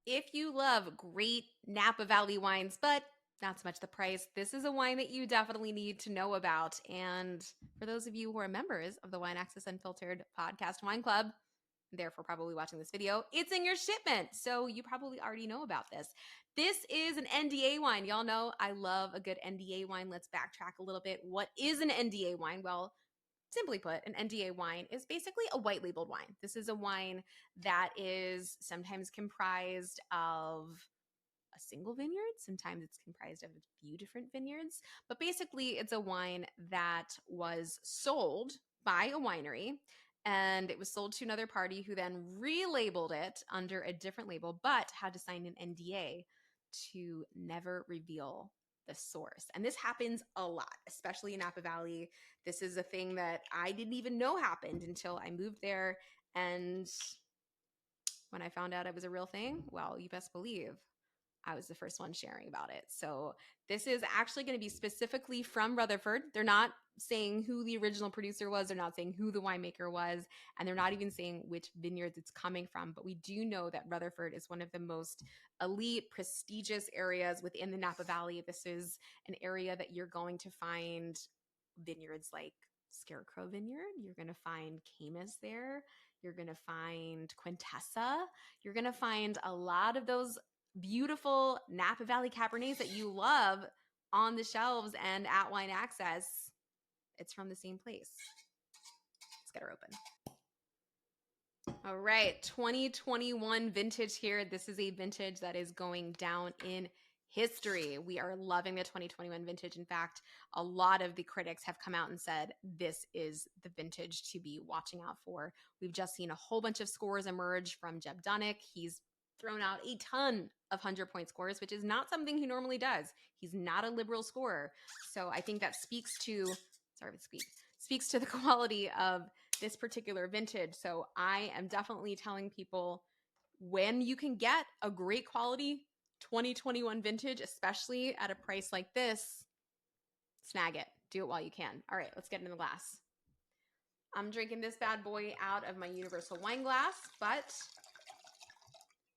If you love great Napa Valley wines, but not so much the price, this is a wine that you definitely need to know about. And for those of you who are members of the Wine Access Unfiltered Podcast Wine Club, therefore probably watching this video, it's in your shipment. So you probably already know about this. This is an NDA wine. Y'all know I love a good NDA wine. Let's backtrack a little bit. What is an NDA wine? Well, simply put, an NDA wine is basically a white labeled wine. This is a wine that is sometimes comprised of a single vineyard. Sometimes it's comprised of a few different vineyards. But basically, it's a wine that was sold by a winery and it was sold to another party who then relabeled it under a different label, but had to sign an NDA to never reveal the source. And this happens a lot, especially in Napa Valley. This is a thing that I didn't even know happened until I moved there. And when I found out it was a real thing, well, you best believe I was the first one sharing about it. So this is actually going to be specifically from Rutherford. They're not saying who the original producer was. They're not saying who the winemaker was. And they're not even saying which vineyards it's coming from. But we do know that Rutherford is one of the most elite, prestigious areas within the Napa Valley. This is an area that you're going to find vineyards like Scarecrow Vineyard. You're going to find Camus there. You're going to find Quintessa. You're going to find a lot of those beautiful Napa Valley Cabernets that you love on the shelves and at Wine Access. It's from the same place. Let's get her open. All right, 2021 vintage here. This is a vintage that is going down in history. We are loving the 2021 vintage. In fact, a lot of the critics have come out and said this is the vintage to be watching out for. We've just seen a whole bunch of scores emerge from Jeb Dunnick. He's thrown out a ton of 100-point scores, which is not something he normally does. He's not a liberal scorer. So I think that speaks to, speaks to the quality of this particular vintage. So I am definitely telling people when you can get a great quality 2021 vintage, especially at a price like this, snag it. Do it while you can. All right, let's get in the glass. I'm drinking this bad boy out of my universal wine glass, but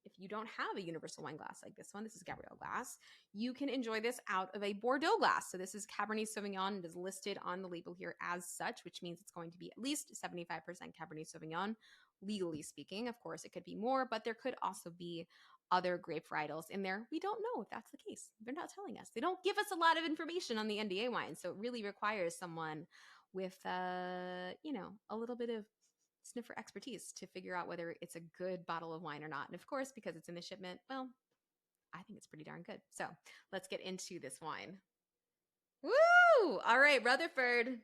if you don't have a universal wine glass like this one, this is Gabrielle glass, you can enjoy this out of a Bordeaux glass. So this is Cabernet Sauvignon. It is listed on the label here as such, which means it's going to be at least 75% Cabernet Sauvignon, legally speaking. Of course, it could be more, but there could also be other grape varietals in there. We don't know if that's the case. They're not telling us. They don't give us a lot of information on the NDA wine. So it really requires someone with, a little bit of sniffer expertise to figure out whether it's a good bottle of wine or not. And of course, because it's in the shipment, well, I think it's pretty darn good. So let's get into this wine. Woo! All right, Rutherford.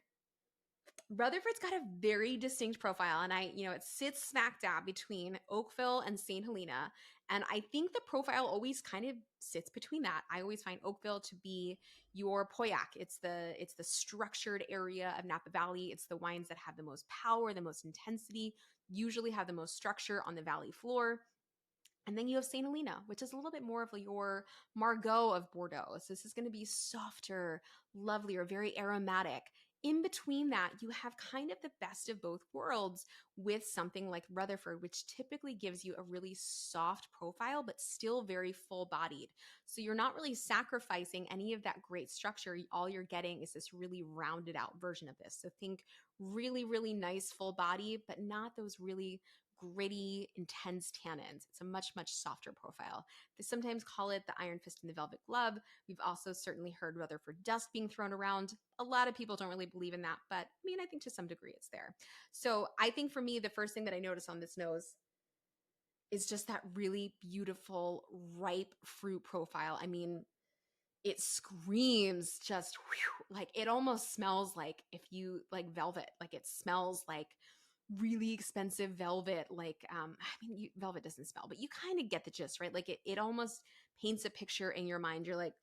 Rutherford's got a very distinct profile, and it sits smack dab between Oakville and St. Helena. And I think the profile always kind of sits between that. I always find Oakville to be your Pauillac. It's the structured area of Napa Valley. It's the wines that have the most power, the most intensity, usually have the most structure on the valley floor. And then you have St. Helena, which is a little bit more of your Margaux of Bordeaux. So this is going to be softer, lovelier, very aromatic. In between that, you have kind of the best of both worlds with something like Rutherford, which typically gives you a really soft profile, but still very full-bodied. So you're not really sacrificing any of that great structure. All you're getting is this really rounded out version of this. So think really, really nice full body, but not those really gritty, intense tannins. It's a much, much softer profile. They sometimes call it the iron fist and the velvet glove. We've also certainly heard Rutherford dust being thrown around. A lot of people don't really believe in that, but I think to some degree it's there. So I think for me, the first thing that I notice on this nose is just that really beautiful, ripe fruit profile. It screams just like it almost smells like if you like velvet, like it smells like really expensive velvet. Velvet doesn't smell, but you kind of get the gist, right? Like it almost paints a picture in your mind. You're like,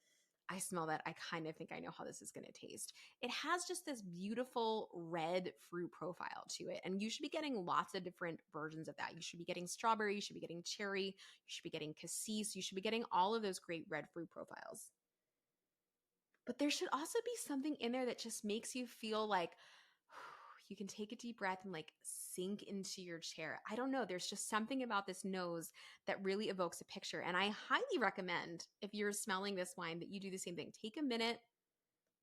I smell that. I kind of think I know how this is going to taste. It has just this beautiful red fruit profile to it. And you should be getting lots of different versions of that. You should be getting strawberry. You should be getting cherry. You should be getting cassis. You should be getting all of those great red fruit profiles. But there should also be something in there that just makes you feel like you can take a deep breath and like sink into your chair. I don't know. There's just something about this nose that really evokes a picture. And I highly recommend, if you're smelling this wine, that you do the same thing. Take a minute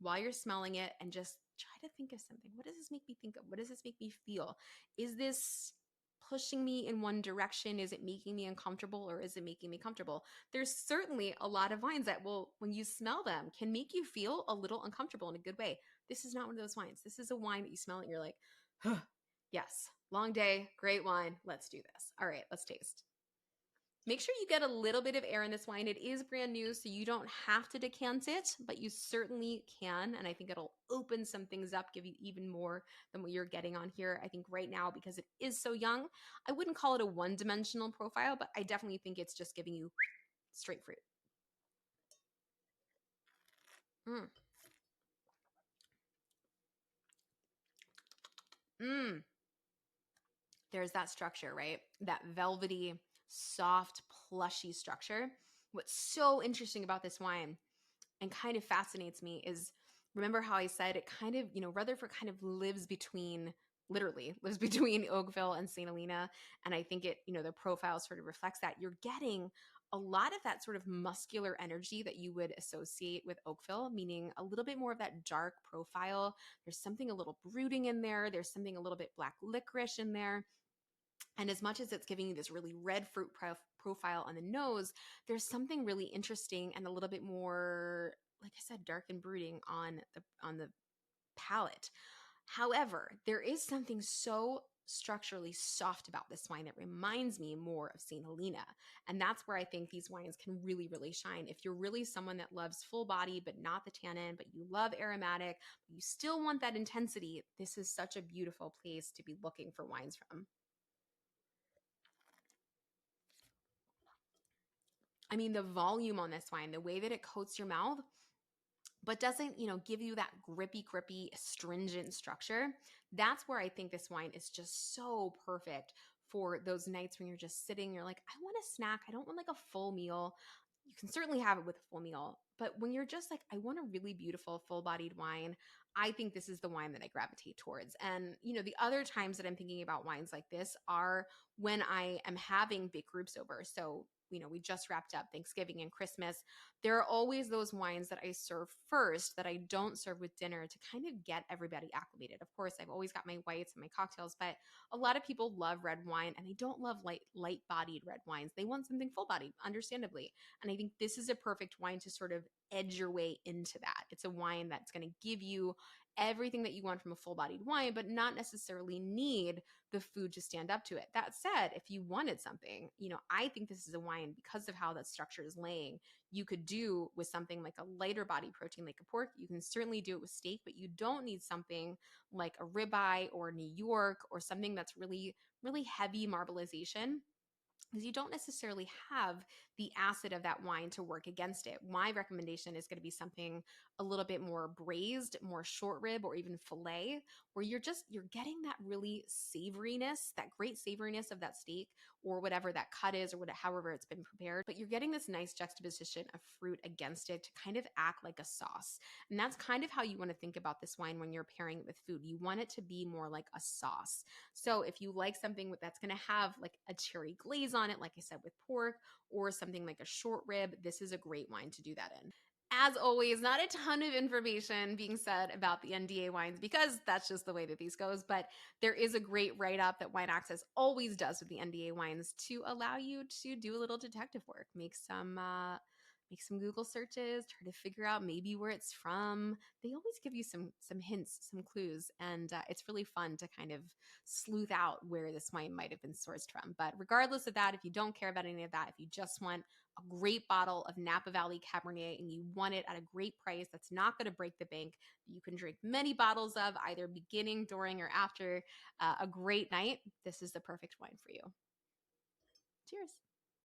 while you're smelling it and just try to think of something. What does this make me think of? What does this make me feel? Is this pushing me in one direction? Is it making me uncomfortable, or is it making me comfortable? There's certainly a lot of wines that will, when you smell them, can make you feel a little uncomfortable in a good way. This is not one of those wines. This is a wine that you smell it and you're like, huh, yes, long day, great wine. Let's do this. All right, let's taste. Make sure you get a little bit of air in this wine. It is brand new, so you don't have to decant it, but you certainly can. And I think it'll open some things up, give you even more than what you're getting on here. I think right now, because it is so young, I wouldn't call it a one-dimensional profile, but I definitely think it's just giving you straight fruit. Mm. Mm. There's that structure, right? That velvety, soft, plushy structure. What's so interesting about this wine and kind of fascinates me is, remember how I said it kind of, Rutherford kind of literally lives between Oakville and St. Helena. And I think the profile sort of reflects that. You're getting a lot of that sort of muscular energy that you would associate with Oakville, meaning a little bit more of that dark profile. There's something a little brooding in there. There's something a little bit black licorice in there. And as much as it's giving you this really red fruit profile on the nose, there's something really interesting and a little bit more, like I said, dark and brooding on the palate. However, there is something so structurally soft about this wine that reminds me more of St. Helena. And that's where I think these wines can really, really shine. If you're really someone that loves full body, but not the tannin, but you love aromatic, but you still want that intensity, this is such a beautiful place to be looking for wines from. I mean, the volume on this wine, the way that it coats your mouth, but doesn't, give you that grippy, astringent structure. That's where I think this wine is just so perfect for those nights when you're just sitting, you're like, I want a snack. I don't want like a full meal. You can certainly have it with a full meal, but when you're just like, I want a really beautiful full-bodied wine, I think this is the wine that I gravitate towards. And, the other times that I'm thinking about wines like this are when I am having big groups over. So, we just wrapped up Thanksgiving and Christmas. There are always those wines that I serve first that I don't serve with dinner to kind of get everybody acclimated. Of course, I've always got my whites and my cocktails, but a lot of people love red wine and they don't love light-bodied red wines. They want something full-bodied, understandably. And I think this is a perfect wine to sort of edge your way into that. It's a wine that's going to give you everything that you want from a full-bodied wine, but not necessarily need the food to stand up to it. That said, if you wanted something, I think this is a wine, because of how that structure is laying, you could do with something like a lighter body protein like a pork. You can certainly do it with steak, but you don't need something like a ribeye or New York or something that's really, really heavy marbleization, because you don't necessarily have the acid of that wine to work against it. My recommendation is going to be something a little bit more braised, more short rib, or even filet, where you're getting that really savoriness, that great savoriness of that steak or whatever that cut is, or however it's been prepared. But you're getting this nice juxtaposition of fruit against it to kind of act like a sauce. And that's kind of how you want to think about this wine when you're pairing it with food. You want it to be more like a sauce. So if you like something that's going to have like a cherry glaze on it, like I said, with pork, or something like a short rib, this is a great wine to do that in. As always, not a ton of information being said about the NDA wines because that's just the way that these goes, but there is a great write-up that Wine Access always does with the NDA wines to allow you to do a little detective work, make some Google searches, try to figure out maybe where it's from. They always give you some hints, some clues, and it's really fun to kind of sleuth out where this wine might have been sourced from. But regardless of that, if you don't care about any of that, if you just want a great bottle of Napa Valley Cabernet and you want it at a great price that's not going to break the bank, that you can drink many bottles of either beginning, during, or after a great night, this is the perfect wine for you. Cheers.